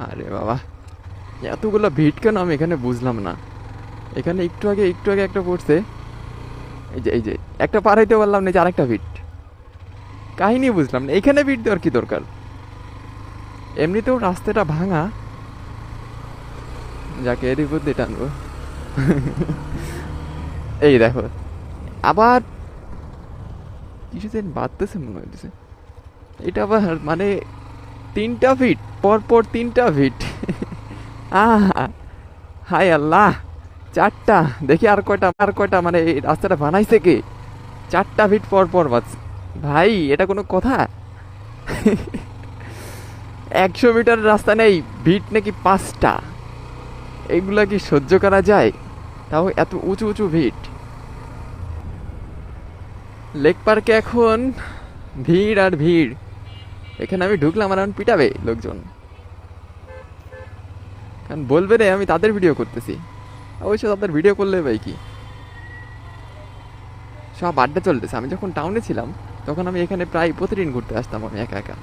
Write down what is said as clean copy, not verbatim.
আরে বাবা, এতগুলো ভিড় কেন আমি এখানে বুঝলাম না। এখানে একটু আগে একটা পড়ছে। এই যে একটা পার হইতে পারলাম না, যে আরেকটা ভিড়। কাহিনী বুঝলাম না, এখানে ভিড় দেওয়ার কি দরকার? এমনিতেও রাস্তাটা ভাঙা। যাকে এদিক বুদ্ধি টানবো। এই দেখো, আবার কিছু দিন বাড়তেছে মনে হইতেছে। এটা আবার মানে 3টা ফিট, পর 3টা ফিট। আহ, হায় আল্লাহ। 4টা, দেখি আর কয়টা মানে এই রাস্তাটা বানাইছে কে? 4টা ফিট পর বাস। ভাই, এটা কোনো কথা? 100 মিটার রাস্তা নেই, ভিট নাকি 5টা। এগুলা কি সহ্য করা যায়? তাও এত উঁচু উঁচু ভিট। লেক পার্কে এখন ভিড় আর ভিড়। এখানে আমি ঢুকলাম আর এখন পিটাবে লোকজন, কারণ বলবে রে আমি তাদের ভিডিও করতেছি। অবশ্য তাদের ভিডিও করলে ভাই কি, সব আড্ডা চলতেছে। আমি যখন টাউনে ছিলাম তখন আমি এখানে প্রায় প্রতিদিন ঘুরতে আসতাম, আমি একা একা।